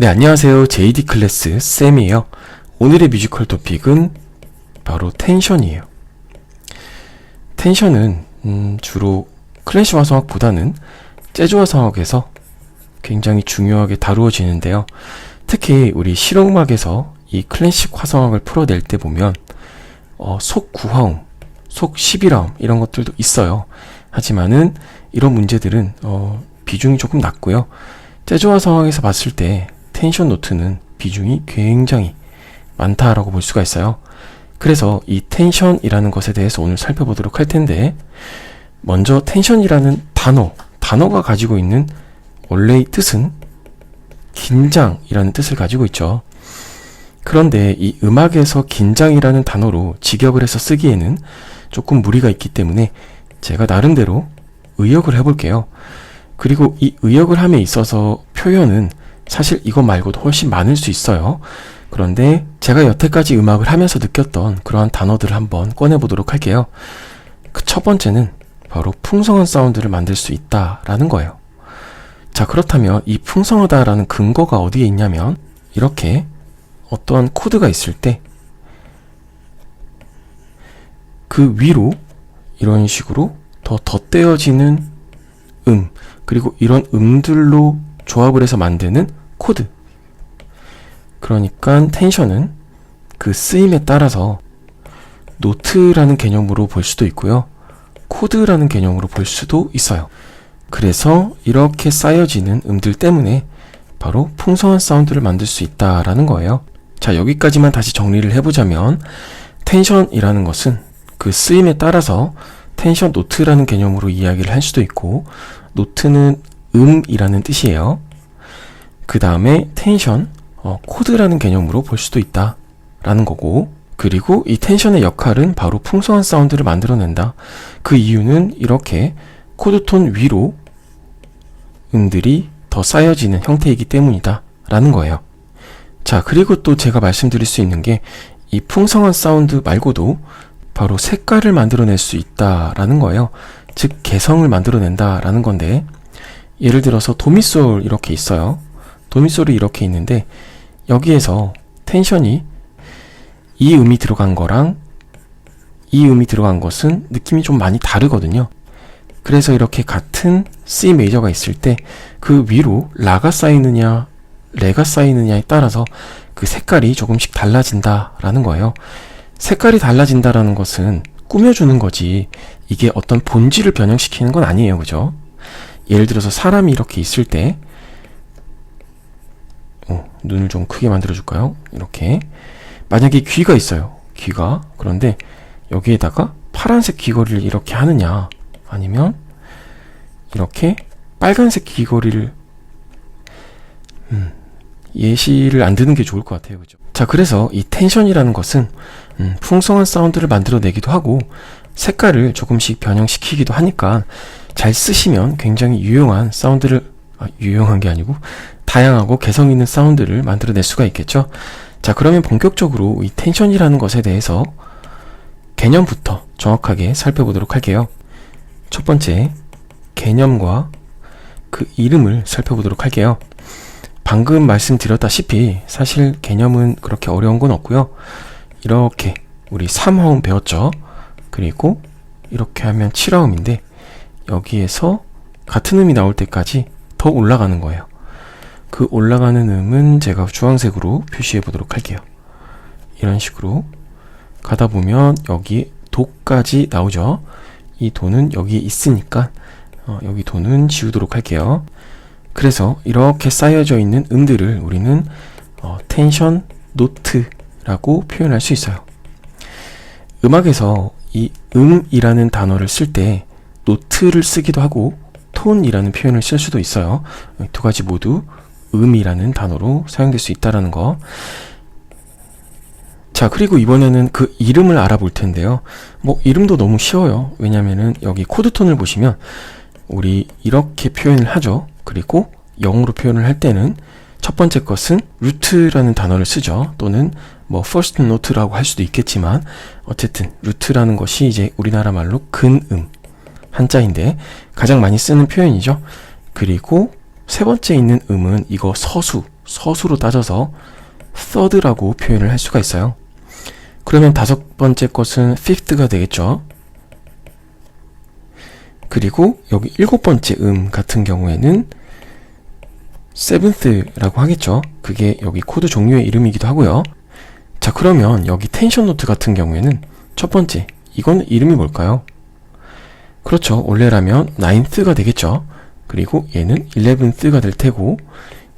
네, 안녕하세요. JD 클래스 쌤이에요. 오늘의 뮤지컬 토픽은 바로 텐션이에요. 텐션은 주로 클래식 화성학보다는 재즈 화성학에서 굉장히 중요하게 다루어지는데요. 특히 우리 실용음악에서 이 클래식 화성학을 풀어낼 때 보면 속 9화음, 속 11화음 이런 것들도 있어요. 하지만은 이런 문제들은 비중이 조금 낮고요. 재즈 화성학에서 봤을 때 텐션 노트는 비중이 굉장히 많다라고 볼 수가 있어요. 그래서 이 텐션이라는 것에 대해서 오늘 살펴보도록 할 텐데, 먼저 텐션이라는 단어가 가지고 있는 원래의 뜻은 긴장이라는 뜻을 가지고 있죠. 그런데 이 음악에서 긴장이라는 단어로 직역을 해서 쓰기에는 조금 무리가 있기 때문에 제가 나름대로 의역을 해볼게요. 그리고 이 의역을 함에 있어서 표현은 사실 이것 말고도 훨씬 많을 수 있어요. 그런데 제가 여태까지 음악을 하면서 느꼈던 그러한 단어들을 한번 꺼내보도록 할게요. 그 첫 번째는 바로 풍성한 사운드를 만들 수 있다라는 거예요. 자, 그렇다면 이 풍성하다라는 근거가 어디에 있냐면, 이렇게 어떠한 코드가 있을 때 그 위로 이런 식으로 더 덧대어지는 그리고 이런 음들로 조합을 해서 만드는 코드. 그러니까 텐션은 그 쓰임에 따라서 노트라는 개념으로 볼 수도 있고요, 코드라는 개념으로 볼 수도 있어요. 그래서 이렇게 쌓여지는 음들 때문에 바로 풍성한 사운드를 만들 수 있다라는 거예요. 자, 여기까지만 다시 정리를 해보자면, 텐션이라는 것은 그 쓰임에 따라서 텐션 노트라는 개념으로 이야기를 할 수도 있고, 노트는 음이라는 뜻이에요. 그 다음에 텐션, 코드라는 개념으로 볼 수도 있다라는 거고, 그리고 이 텐션의 역할은 바로 풍성한 사운드를 만들어낸다. 그 이유는 이렇게 코드톤 위로 음들이 더 쌓여지는 형태이기 때문이다 라는 거예요. 자, 그리고 또 제가 말씀드릴 수 있는 게, 이 풍성한 사운드 말고도 바로 색깔을 만들어낼 수 있다라는 거예요. 즉 개성을 만들어낸다라는 건데, 예를 들어서 도미솔 이렇게 있어요. 도미솔이 이렇게 있는데, 여기에서 텐션이 이 음이 들어간 거랑 이 음이 들어간 것은 느낌이 좀 많이 다르거든요. 그래서 이렇게 같은 C 메이저가 있을 때 그 위로 라가 쌓이느냐 레가 쌓이느냐에 따라서 그 색깔이 조금씩 달라진다라는 거예요. 색깔이 달라진다라는 것은 꾸며주는 거지, 이게 어떤 본질을 변형시키는 건 아니에요. 그죠? 예를 들어서 사람이 이렇게 있을 때, 눈을 좀 크게 만들어줄까요? 이렇게. 만약에 귀가 있어요. 귀가. 그런데 여기에다가 파란색 귀걸이를 이렇게 하느냐, 아니면 이렇게 빨간색 귀걸이를, 예시를 안 드는 게 좋을 것 같아요. 그죠? 자, 그래서 이 텐션이라는 것은 풍성한 사운드를 만들어내기도 하고 색깔을 조금씩 변형시키기도 하니까, 잘 쓰시면 굉장히 유용한 사운드를, 유용한 게 아니고 다양하고 개성 있는 사운드를 만들어낼 수가 있겠죠. 자, 그러면 본격적으로 이 텐션이라는 것에 대해서 개념부터 정확하게 살펴보도록 할게요. 첫 번째, 개념과 그 이름을 살펴보도록 할게요. 방금 말씀드렸다시피 사실 개념은 그렇게 어려운 건 없고요. 이렇게 우리 3화음 배웠죠. 그리고 이렇게 하면 7화음인데, 여기에서 같은 음이 나올 때까지 더 올라가는 거예요. 그 올라가는 음은 제가 주황색으로 표시해 보도록 할게요. 이런 식으로 가다 보면 여기 도까지 나오죠. 이 도는 여기에 있으니까 여기 도는 지우도록 할게요. 그래서 이렇게 쌓여져 있는 음들을 우리는 텐션 노트라고 표현할 수 있어요. 음악에서 이 음이라는 단어를 쓸 때 노트를 쓰기도 하고 톤이라는 표현을 쓸 수도 있어요. 두 가지 모두 음이라는 단어로 사용될 수 있다는 거. 자, 그리고 이번에는 그 이름을 알아볼 텐데요. 이름도 너무 쉬워요. 왜냐면은 여기 코드톤을 보시면 우리 이렇게 표현을 하죠. 그리고 영어로 표현을 할 때는 첫 번째 것은 루트라는 단어를 쓰죠. 또는 first note라고 할 수도 있겠지만, 어쨌든 루트라는 것이 이제 우리나라 말로 근음, 한자인데 가장 많이 쓰는 표현이죠. 그리고 세 번째 있는 음은 이거 서수, 서수로 따져서 third라고 표현을 할 수가 있어요. 그러면 다섯 번째 것은 fifth가 되겠죠. 그리고 여기 일곱 번째 같은 경우에는 seventh라고 하겠죠. 그게 여기 코드 종류의 이름이기도 하고요. 자, 그러면 여기 텐션 노트 같은 경우에는 첫 번째, 이건 이름이 뭘까요? 그렇죠. 원래라면 9th가 되겠죠. 그리고 얘는 11th가 될 테고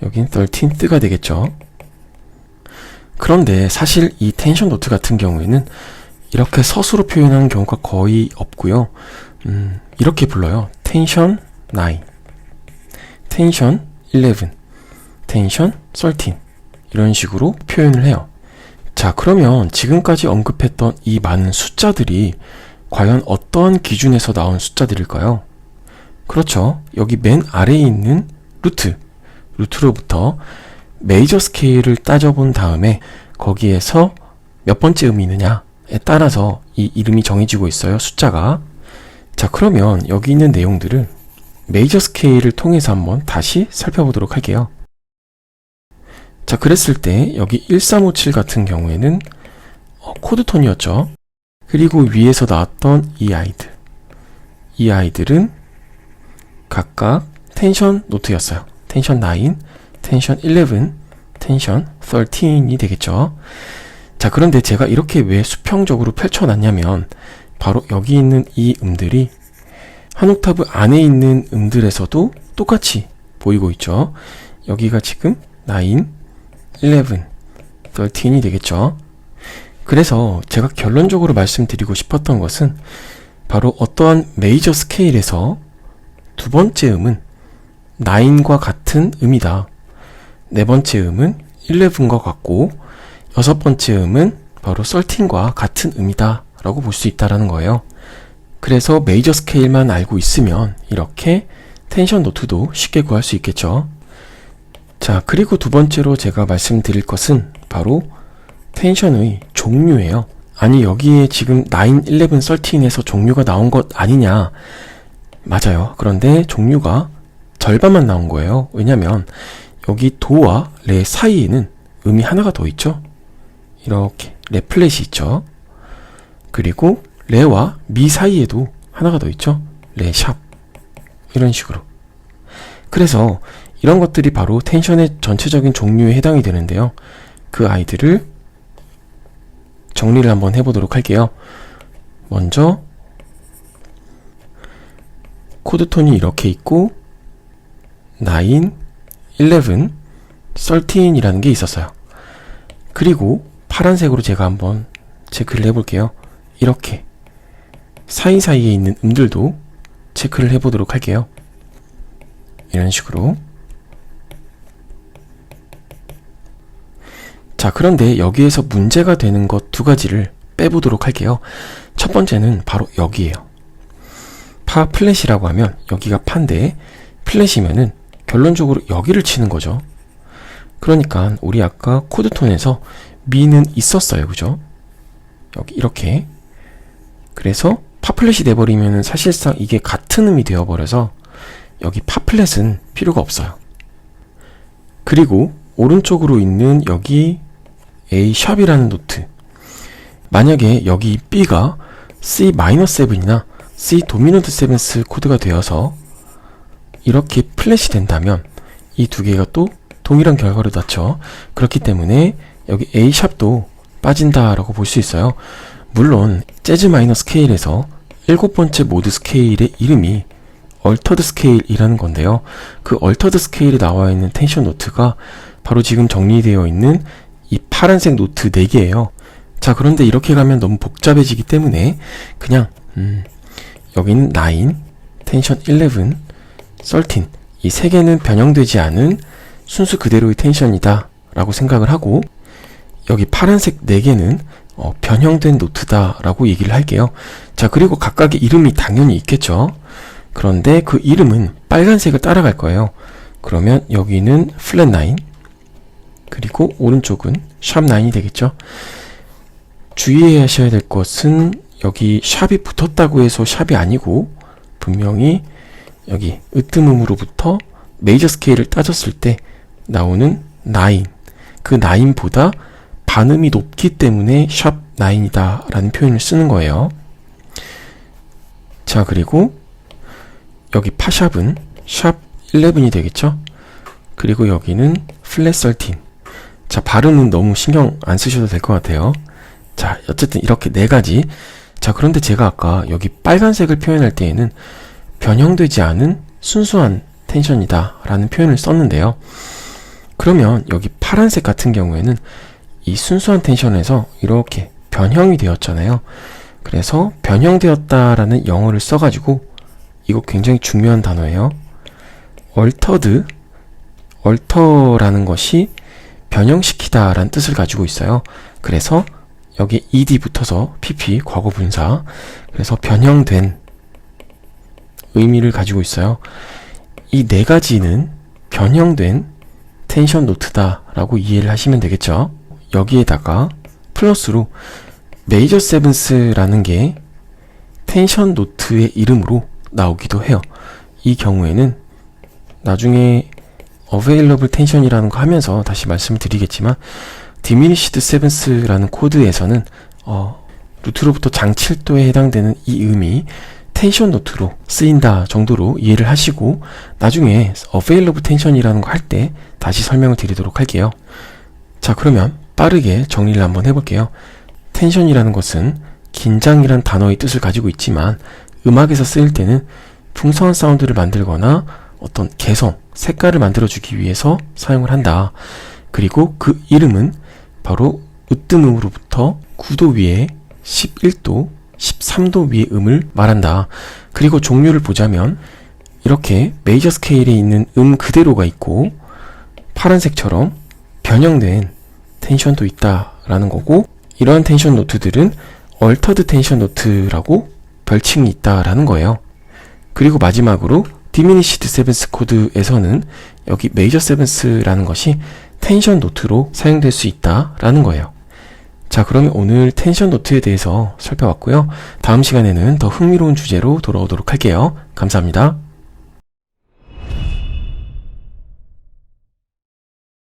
여긴 13th가 되겠죠. 그런데 사실 이 텐션 노트 같은 경우에는 이렇게 서술로 표현하는 경우가 거의 없고요. 이렇게 불러요. 텐션 9, 텐션 11, 텐션 13 이런 식으로 표현을 해요. 자, 그러면 지금까지 언급했던 이 많은 숫자들이 과연 어떠한 기준에서 나온 숫자들일까요? 그렇죠. 여기 맨 아래에 있는 루트로부터 메이저 스케일을 따져본 다음에 거기에서 몇 번째 음이 있느냐에 따라서 이 이름이 정해지고 있어요. 숫자가. 자, 그러면 여기 있는 내용들을 메이저 스케일을 통해서 한번 다시 살펴보도록 할게요. 자, 그랬을 때 여기 1357 같은 경우에는 코드톤이었죠. 그리고 위에서 나왔던 이 아이들은 각각 텐션 노트였어요. 텐션 9, 텐션 11, 텐션 13이 되겠죠. 자, 그런데 제가 이렇게 왜 수평적으로 펼쳐놨냐면 바로 여기 있는 이 음들이 한 옥타브 안에 있는 음들에서도 똑같이 보이고 있죠. 여기가 지금 9, 11, 13이 되겠죠. 그래서 제가 결론적으로 말씀드리고 싶었던 것은 바로 어떠한 메이저 스케일에서 두 번째 음은 9과 같은 음이다. 네 번째 음은 11과 같고 여섯 번째 음은 바로 13과 같은 음이다 라고 볼 수 있다는 거예요. 그래서 메이저 스케일만 알고 있으면 이렇게 텐션 노트도 쉽게 구할 수 있겠죠. 자, 그리고 두 번째로 제가 말씀드릴 것은 바로 텐션의 종류예요. 아니, 여기에 지금 9, 11, 13에서 종류가 나온 것 아니냐. 맞아요. 그런데 종류가 절반만 나온 거예요. 왜냐면 여기 도와 레 사이에는 음이 하나가 더 있죠. 이렇게 레 플랫이 있죠. 그리고 레와 미 사이에도 하나가 더 있죠. 레 샵. 이런 식으로. 그래서 이런 것들이 바로 텐션의 전체적인 종류에 해당이 되는데요. 그 아이들을 정리를 한번 해보도록 할게요. 먼저 코드톤이 이렇게 있고 9, 11, 13이라는 게 있었어요. 그리고 파란색으로 제가 한번 체크를 해볼게요. 이렇게 사이사이에 있는 음들도 체크를 해보도록 할게요. 이런 식으로. 자, 그런데 여기에서 문제가 되는 것 두 가지를 빼보도록 할게요. 첫 번째는 바로 여기에요. 파 플랫이라고 하면 여기가 파인데 플랫이면은 결론적으로 여기를 치는 거죠. 그러니까 우리 아까 코드톤에서 미는 있었어요. 그죠? 여기 이렇게. 그래서 파 플랫이 돼버리면은 사실상 이게 같은 음이 되어버려서 여기 파 플랫은 필요가 없어요. 그리고 오른쪽으로 있는 여기 A 샵이라는 노트. 만약에 여기 B가 C-7이나 C 도미넌트 세븐스 코드가 되어서 이렇게 플랫이 된다면 이 두 개가 또 동일한 결과를 낳죠. 그렇기 때문에 여기 A 샵도 빠진다라고 볼 수 있어요. 물론 재즈 마이너 스케일에서 일곱 번째 모드 스케일의 이름이 얼터드 스케일이라는 건데요. 그 얼터드 스케일에 나와 있는 텐션 노트가 바로 지금 정리되어 있는 이 파란색 노트 4개예요. 자, 그런데 이렇게 가면 너무 복잡해지기 때문에 그냥 여기는 9, 텐션 11, 13 이 3개는 변형되지 않은 순수 그대로의 텐션이다 라고 생각을 하고 여기 파란색 4개는 변형된 노트다 라고 얘기를 할게요. 자, 그리고 각각의 이름이 당연히 있겠죠. 그런데 그 이름은 빨간색을 따라갈 거예요. 그러면 여기는 플랫 9 그리고 오른쪽은 샵 9이 되겠죠. 주의해야 하셔야 될 것은 여기 샵이 붙었다고 해서 샵이 아니고 분명히 여기 으뜸음으로부터 메이저 스케일을 따졌을 때 나오는 9, 그 9보다 반음이 높기 때문에 샵 9이다 라는 표현을 쓰는 거예요. 자, 그리고 여기 파샵은 샵 11이 되겠죠? 그리고 여기는 플랫 13. 자, 발음은 너무 신경 안 쓰셔도 될 것 같아요. 자, 어쨌든 이렇게 4가지. 자, 그런데 제가 아까 여기 빨간색을 표현할 때에는 변형되지 않은 순수한 텐션이다 라는 표현을 썼는데요. 그러면 여기 파란색 같은 경우에는 이 순수한 텐션에서 이렇게 변형이 되었잖아요. 그래서 변형되었다라는 영어를 써가지고, 이거 굉장히 중요한 단어예요. alter라는 것이 변형시키다 라는 뜻을 가지고 있어요. 그래서 여기 ed 붙어서 pp 과거 분사, 그래서 변형된 의미를 가지고 있어요. 이 4가지는 변형된 텐션 노트다 라고 이해를 하시면 되겠죠. 여기에다가 플러스로 메이저 세븐스라는 게 텐션 노트의 이름으로 나오기도 해요. 이 경우에는 나중에 available tension이라는 거 하면서 다시 말씀을 드리겠지만, diminished seventh라는 코드에서는 루트로부터 장7도에 해당되는 이 음이 텐션 노트로 쓰인다 정도로 이해를 하시고, 나중에 available tension이라는 거 할 때 다시 설명을 드리도록 할게요. 자, 그러면 빠르게 정리를 한번 해볼게요. 텐션이라는 것은 긴장이란 단어의 뜻을 가지고 있지만, 음악에서 쓰일 때는 풍성한 사운드를 만들거나 어떤 개성, 색깔을 만들어주기 위해서 사용을 한다. 그리고 그 이름은 바로 으뜸음으로부터 9도 위에 11도, 13도 위의 음을 말한다. 그리고 종류를 보자면 이렇게 메이저 스케일에 있는 그대로가 있고, 파란색처럼 변형된 텐션도 있다라는 거고, 이러한 텐션 노트들은 얼터드 텐션 노트라고 별칭이 있다라는 거예요. 그리고 마지막으로 diminished seventh 코드에서는 여기 major seventh라는 것이 텐션 노트로 사용될 수 있다라는 거예요. 자, 그러면 오늘 텐션 노트에 대해서 살펴봤고요. 다음 시간에는 더 흥미로운 주제로 돌아오도록 할게요. 감사합니다.